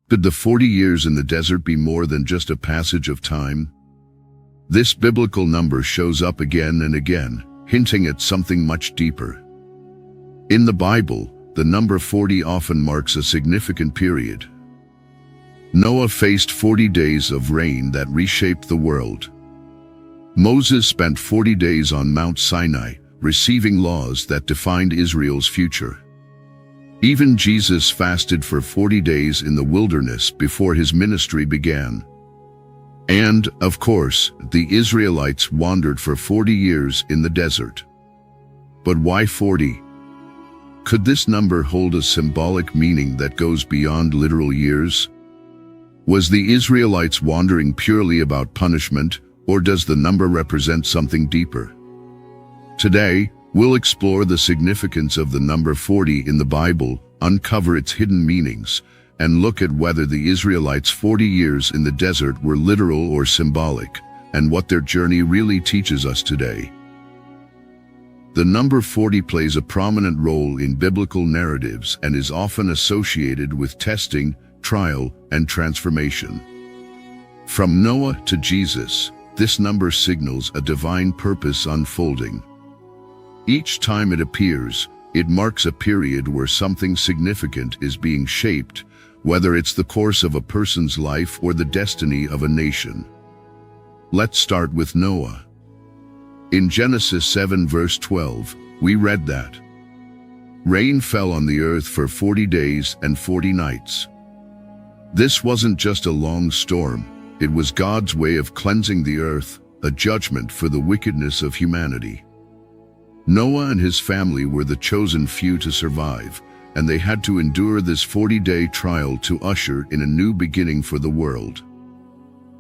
Could the 40 years in the desert be more than just a passage of time? This biblical number shows up again and again, hinting at something much deeper. In the Bible, the number 40 often marks a significant period. Noah faced 40 days of rain that reshaped the world. Moses spent 40 days on Mount Sinai, receiving laws that defined Israel's future. Even Jesus fasted for 40 days in the wilderness before his ministry began. And, of course, the Israelites wandered for 40 years in the desert. But why 40? Could this number hold a symbolic meaning that goes beyond literal years? Was the Israelites wandering purely about punishment, or does the number represent something deeper? Today, we'll explore the significance of the number 40 in the Bible, uncover its hidden meanings, and look at whether the Israelites' 40 years in the desert were literal or symbolic, and what their journey really teaches us today. The number 40 plays a prominent role in biblical narratives and is often associated with testing, trial, and transformation. From Noah to Jesus, this number signals a divine purpose unfolding. Each time it appears, it marks a period where something significant is being shaped, whether it's the course of a person's life or the destiny of a nation. Let's start with Noah. In Genesis 7 verse 12, we read that rain fell on the earth for 40 days and 40 nights. This wasn't just a long storm, it was God's way of cleansing the earth, a judgment for the wickedness of humanity. Noah and his family were the chosen few to survive, and they had to endure this 40-day trial to usher in a new beginning for the world.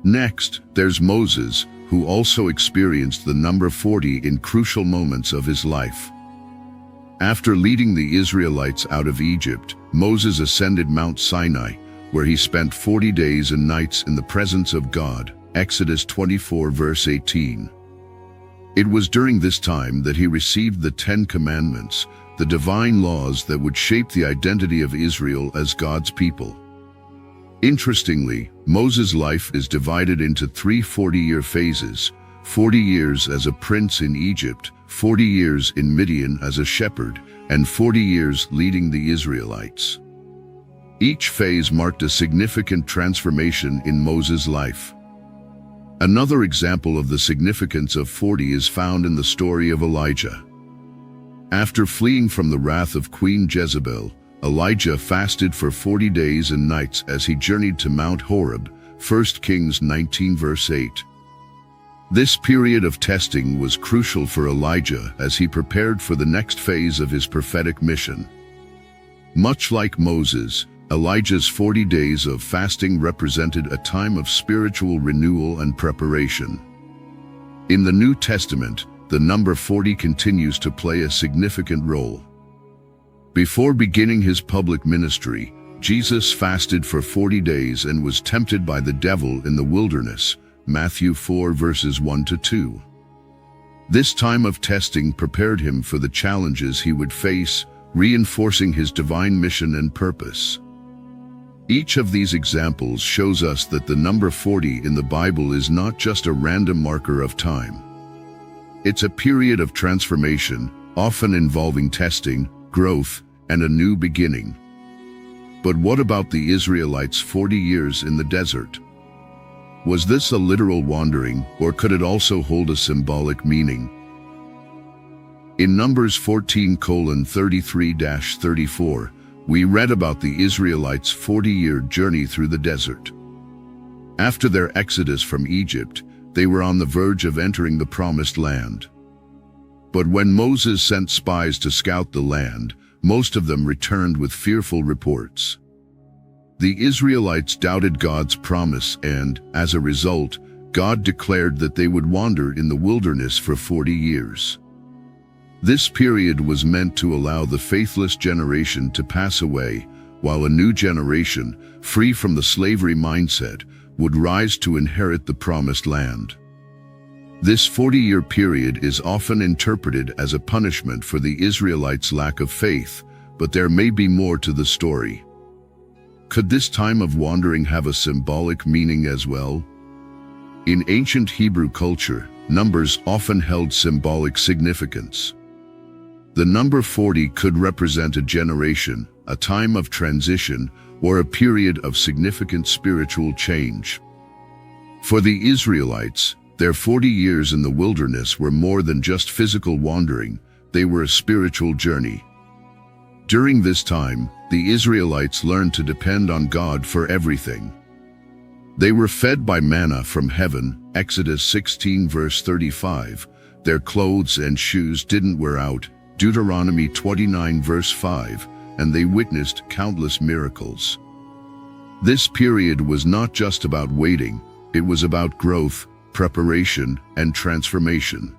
Next, there's Moses, who also experienced the number 40 in crucial moments of his life. After leading the Israelites out of Egypt, Moses ascended Mount Sinai, where he spent 40 days and nights in the presence of God, Exodus 24 verse 18. It was during this time that he received the 10 Commandments, the divine laws that would shape the identity of Israel as God's people. Interestingly, Moses' life is divided into 3 40-year phases: 40 years as a prince in Egypt, 40 years in Midian as a shepherd, and 40 years leading the Israelites. Each phase marked a significant transformation in Moses' life. Another example of the significance of 40 is found in the story of Elijah. After fleeing from the wrath of Queen Jezebel, Elijah fasted for 40 days and nights as he journeyed to Mount Horeb, 1 Kings 19 verse 8. This period of testing was crucial for Elijah as he prepared for the next phase of his prophetic mission. Much like Moses, Elijah's 40 days of fasting represented a time of spiritual renewal and preparation. In the New Testament, the number 40 continues to play a significant role. Before beginning his public ministry, Jesus fasted for 40 days and was tempted by the devil in the wilderness, Matthew 4 verses 1 to 2. This time of testing prepared him for the challenges he would face, reinforcing his divine mission and purpose. Each of these examples shows us that the number 40 in the Bible is not just a random marker of time. It's a period of transformation, often involving testing, growth, and a new beginning. But what about the Israelites' 40 years in the desert? Was this a literal wandering, or could it also hold a symbolic meaning? In Numbers 14:33-34, we read about the Israelites' 40-year journey through the desert. After their exodus from Egypt, they were on the verge of entering the Promised Land. But when Moses sent spies to scout the land, most of them returned with fearful reports. The Israelites doubted God's promise and, as a result, God declared that they would wander in the wilderness for 40 years. This period was meant to allow the faithless generation to pass away, while a new generation, free from the slavery mindset, would rise to inherit the Promised Land. This 40-year period is often interpreted as a punishment for the Israelites' lack of faith, but there may be more to the story. Could this time of wandering have a symbolic meaning as well? In ancient Hebrew culture, numbers often held symbolic significance. The number 40 could represent a generation, a time of transition, or a period of significant spiritual change. For the Israelites, their 40 years in the wilderness were more than just physical wandering, they were a spiritual journey. During this time, the Israelites learned to depend on God for everything. They were fed by manna from heaven, Exodus 16 verse 35. Their clothes and shoes didn't wear out, Deuteronomy 29 verse 5, and they witnessed countless miracles. This period was not just about waiting, it was about growth, preparation, and transformation.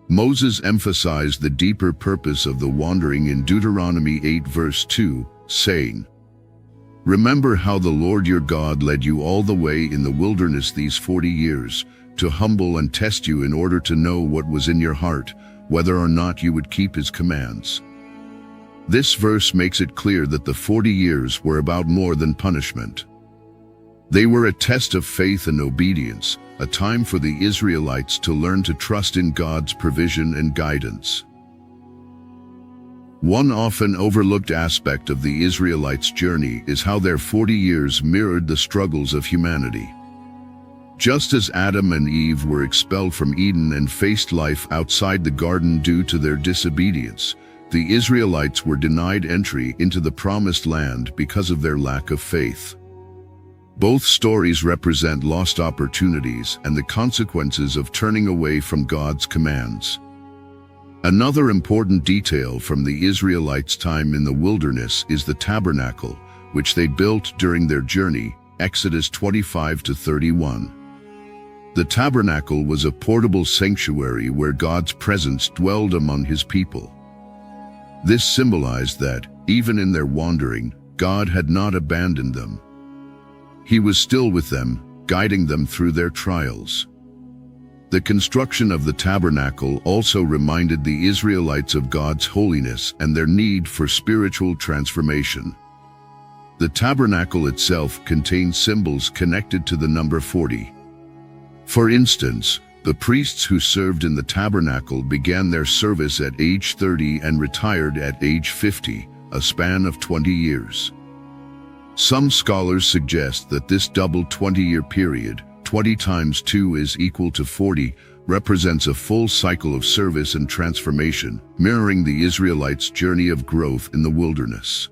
Moses emphasized the deeper purpose of the wandering in Deuteronomy 8 verse 2, saying, "Remember how the Lord your God led you all the way in the wilderness these 40 years, to humble and test you in order to know what was in your heart, whether or not you would keep his commands." This verse makes it clear that the 40 years were about more than punishment. They were a test of faith and obedience, a time for the Israelites to learn to trust in God's provision and guidance. One often overlooked aspect of the Israelites' journey is how their 40 years mirrored the struggles of humanity. Just as Adam and Eve were expelled from Eden and faced life outside the garden due to their disobedience, the Israelites were denied entry into the promised land because of their lack of faith. Both stories represent lost opportunities and the consequences of turning away from God's commands. Another important detail from the Israelites' time in the wilderness is the tabernacle, which they built during their journey, Exodus 25-31. The tabernacle was a portable sanctuary where God's presence dwelled among his people. This symbolized that, even in their wandering, God had not abandoned them. He was still with them, guiding them through their trials. The construction of the tabernacle also reminded the Israelites of God's holiness and their need for spiritual transformation. The tabernacle itself contained symbols connected to the number 40. For instance, the priests who served in the tabernacle began their service at age 30 and retired at age 50, a span of 20 years. Some scholars suggest that this double 20-year period, 20 times 2 is equal to 40, represents a full cycle of service and transformation, mirroring the Israelites' journey of growth in the wilderness.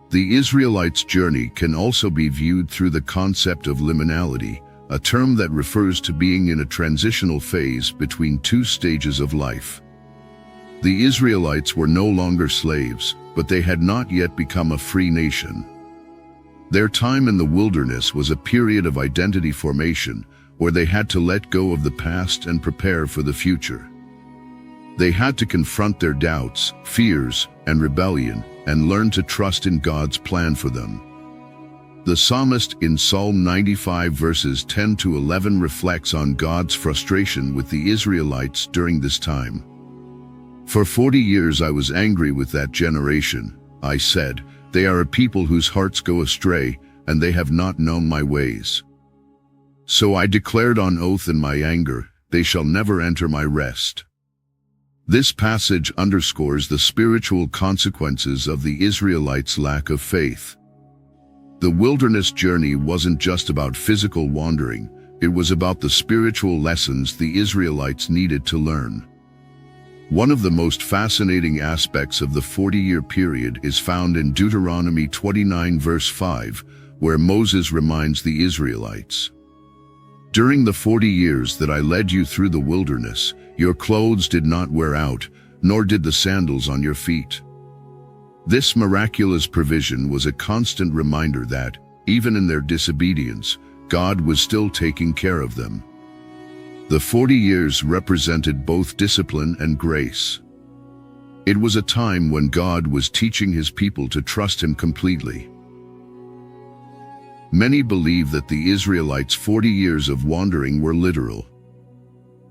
The Israelites' journey can also be viewed through the concept of liminality, a term that refers to being in a transitional phase between two stages of life. The Israelites were no longer slaves, but they had not yet become a free nation. Their time in the wilderness was a period of identity formation, where they had to let go of the past and prepare for the future. They had to confront their doubts, fears, and rebellion, and learn to trust in God's plan for them. The psalmist in Psalm 95 verses 10-11 reflects on God's frustration with the Israelites during this time. "For 40 years I was angry with that generation. I said, they are a people whose hearts go astray, and they have not known my ways. So I declared on oath in my anger, they shall never enter my rest." This passage underscores the spiritual consequences of the Israelites' lack of faith. The wilderness journey wasn't just about physical wandering, it was about the spiritual lessons the Israelites needed to learn. One of the most fascinating aspects of the 40-year period is found in Deuteronomy 29 verse 5, where Moses reminds the Israelites, "During the 40 years that I led you through the wilderness, your clothes did not wear out, nor did the sandals on your feet." This miraculous provision was a constant reminder that, even in their disobedience, God was still taking care of them. The 40 years represented both discipline and grace. It was a time when God was teaching his people to trust him completely. Many believe that the Israelites' 40 years of wandering were literal.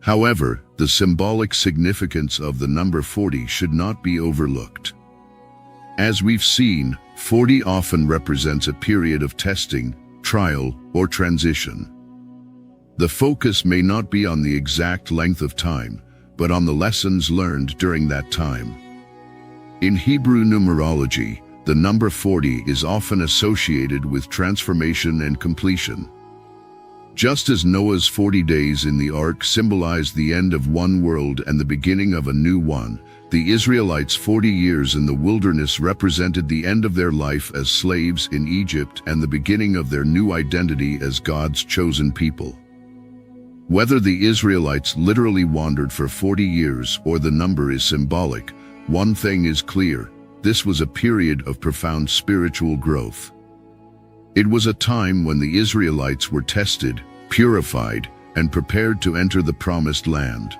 However, the symbolic significance of the number 40 should not be overlooked. As we've seen, 40 often represents a period of testing, trial, or transition. The focus may not be on the exact length of time, but on the lessons learned during that time. In Hebrew numerology, the number 40 is often associated with transformation and completion. Just as Noah's 40 days in the ark symbolized the end of one world and the beginning of a new one, the Israelites' 40 years in the wilderness represented the end of their life as slaves in Egypt and the beginning of their new identity as God's chosen people. Whether the Israelites literally wandered for 40 years or the number is symbolic, one thing is clear: this was a period of profound spiritual growth. It was a time when the Israelites were tested, purified, and prepared to enter the promised land.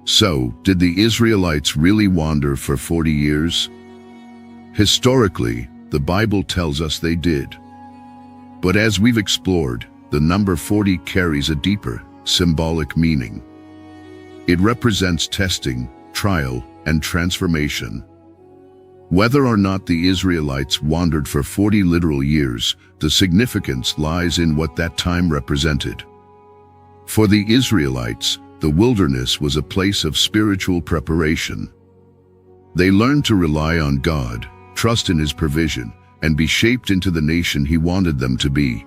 So, did the Israelites really wander for 40 years? Historically, the Bible tells us they did. But as we've explored, the number 40 carries a deeper, symbolic meaning. It represents testing, trial, and transformation. Whether or not the Israelites wandered for 40 literal years, the significance lies in what that time represented. For the Israelites, the wilderness was a place of spiritual preparation. They learned to rely on God, trust in His provision, and be shaped into the nation He wanted them to be.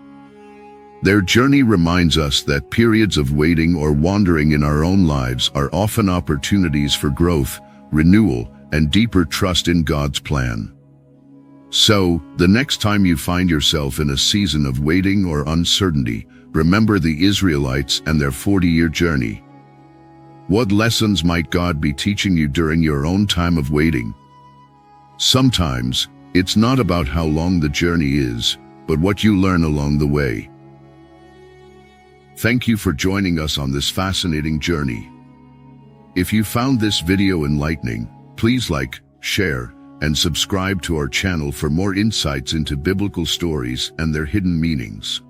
Their journey reminds us that periods of waiting or wandering in our own lives are often opportunities for growth, renewal, and deeper trust in God's plan. So, the next time you find yourself in a season of waiting or uncertainty, remember the Israelites and their 40-year journey. What lessons might God be teaching you during your own time of waiting? Sometimes, it's not about how long the journey is, but what you learn along the way. Thank you for joining us on this fascinating journey. If you found this video enlightening, please like, share, and subscribe to our channel for more insights into biblical stories and their hidden meanings.